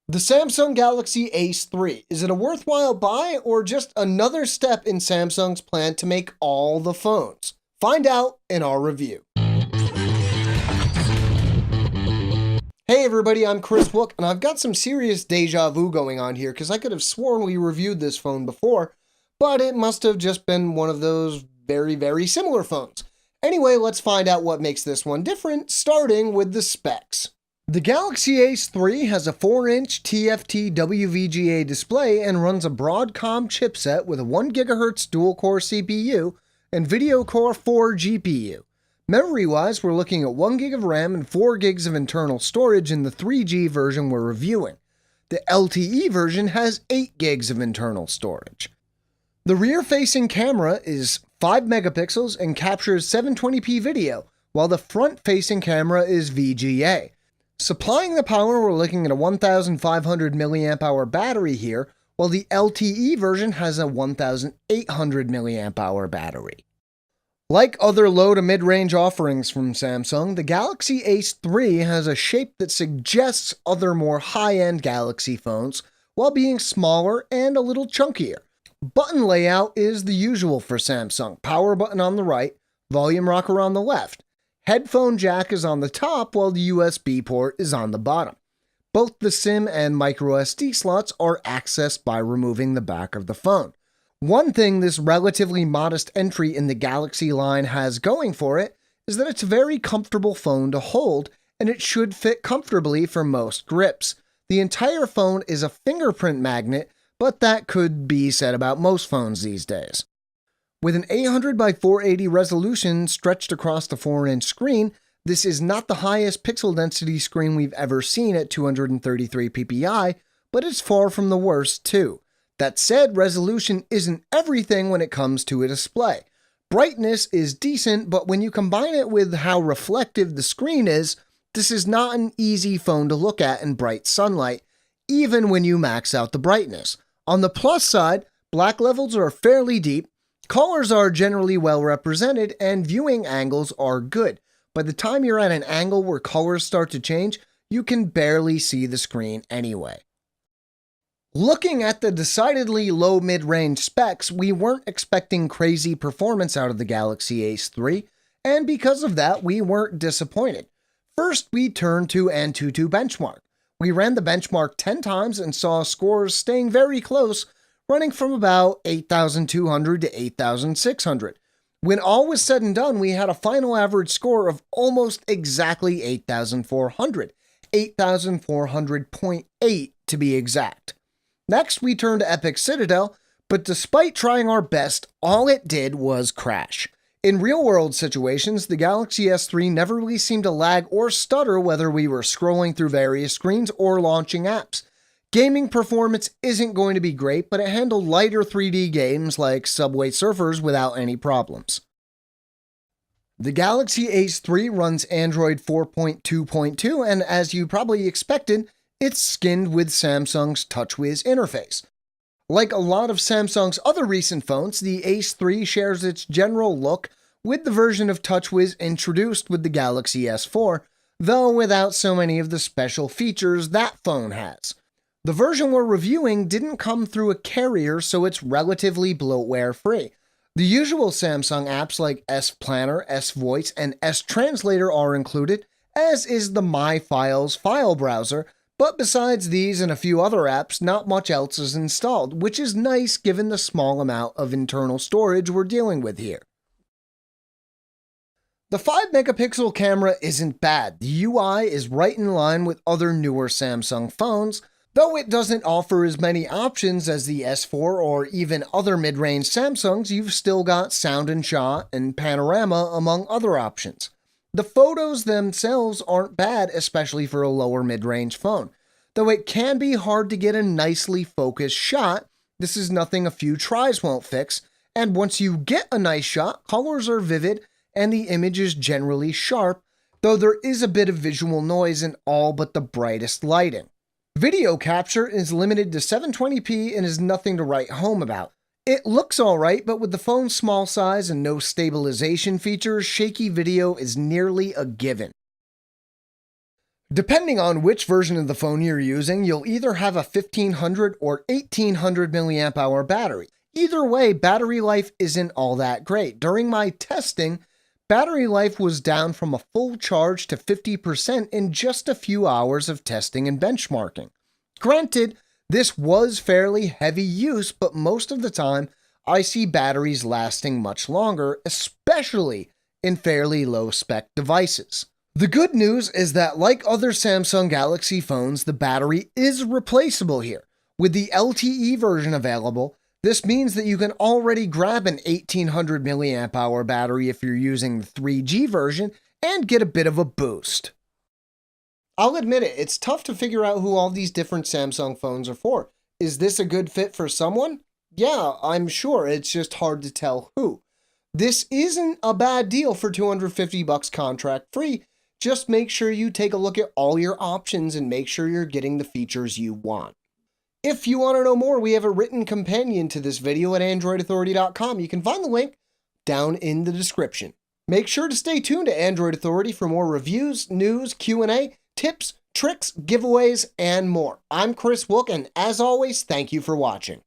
The Samsung Galaxy Ace 3. Is it a worthwhile buy or just another step in Samsung's plan to make all the phones? Find out in our review. Hey everybody, I'm Chris Wook, and I've got some serious deja vu going on here because I could have sworn we reviewed this phone before, but it must have just been one of those very similar phones. Anyway, let's find out what makes this one different, starting with the specs. The Galaxy Ace 3 has a 4-inch TFT WVGA display and runs a Broadcom chipset with a 1 GHz dual-core CPU and Video Core 4 GPU. Memory-wise, we're looking at 1 GB of RAM and 4 GB of internal storage in the 3G version we're reviewing. The LTE version has 8 GB of internal storage. The rear-facing camera is 5 megapixels and captures 720p video, while the front-facing camera is VGA. Supplying the power, we're looking at a 1,500 mAh battery here, while the LTE version has a 1,800 mAh battery. Like other low to mid-range offerings from Samsung, the Galaxy Ace 3 has a shape that suggests other more high-end Galaxy phones, while being smaller and a little chunkier. Button layout is the usual for Samsung: power button on the right, volume rocker on the left. Headphone jack is on the top while the USB port is on the bottom. Both the SIM and microSD slots are accessed by removing the back of the phone. One thing this relatively modest entry in the Galaxy line has going for it is that it's a very comfortable phone to hold, and it should fit comfortably for most grips. The entire phone is a fingerprint magnet, but that could be said about most phones these days. With an 800 by 480 resolution stretched across the 4-inch screen, this is not the highest pixel density screen we've ever seen at 233 ppi, but it's far from the worst too. That said, resolution isn't everything when it comes to a display. Brightness is decent, but when you combine it with how reflective the screen is, this is not an easy phone to look at in bright sunlight, even when you max out the brightness. On the plus side, black levels are fairly deep, colors are generally well represented, and viewing angles are good. By the time you're at an angle where colors start to change, you can barely see the screen anyway. Looking at the decidedly low mid-range specs, we weren't expecting crazy performance out of the Galaxy Ace 3, and because of that, we weren't disappointed. First, we turned to Antutu Benchmark. We ran the benchmark 10 times and saw scores staying very close, running from about 8,200 to 8,600. When all was said and done, we had a final average score of almost exactly 8,400, 8,400.8 to be exact. Next, we turned to Epic Citadel, but despite trying our best, all it did was crash. In real-world situations, the Galaxy S3 never really seemed to lag or stutter whether we were scrolling through various screens or launching apps. Gaming performance isn't going to be great, but it handled lighter 3D games like Subway Surfers without any problems. The Galaxy Ace 3 runs Android 4.2.2, and as you probably expected, it's skinned with Samsung's TouchWiz interface. Like a lot of Samsung's other recent phones, the Ace 3 shares its general look with the version of TouchWiz introduced with the Galaxy S4, though without so many of the special features that phone has. The version we're reviewing didn't come through a carrier, so it's relatively bloatware-free. The usual Samsung apps like S Planner, S Voice, and S Translator are included, as is the My Files file browser, but besides these and a few other apps, not much else is installed, which is nice given the small amount of internal storage we're dealing with here. The 5 megapixel camera isn't bad. The UI is right in line with other newer Samsung phones, though it doesn't offer as many options as the S4 or even other mid-range Samsungs. You've still got Sound and Shot and Panorama among other options. The photos themselves aren't bad, especially for a lower mid-range phone. Though it can be hard to get a nicely focused shot, this is nothing a few tries won't fix, and once you get a nice shot, colors are vivid and the image is generally sharp, though there is a bit of visual noise in all but the brightest lighting. Video capture is limited to 720p and is nothing to write home about. It looks alright, but with the phone's small size and no stabilization features, shaky video is nearly a given. Depending on which version of the phone you're using, you'll either have a 1500 or 1800 milliamp hour battery. Either way, battery life isn't all that great. During my testing, battery life was down from a full charge to 50% in just a few hours of testing and benchmarking. Granted, this was fairly heavy use, but most of the time, I see batteries lasting much longer, especially in fairly low-spec devices. The good news is that, like other Samsung Galaxy phones, the battery is replaceable here. With the LTE version available, this means that you can already grab an 1800 milliamp hour battery if you're using the 3G version and get a bit of a boost. I'll admit it, it's tough to figure out who all these different Samsung phones are for. Is this a good fit for someone? Yeah, I'm sure, it's just hard to tell who. This isn't a bad deal for $250 contract free. Just make sure you take a look at all your options and make sure you're getting the features you want. If you want to know more, we have a written companion to this video at AndroidAuthority.com. You can find the link down in the description. Make sure to stay tuned to Android Authority for more reviews, news, Q&A, tips, tricks, giveaways, and more. I'm Chris Wook, and as always, thank you for watching.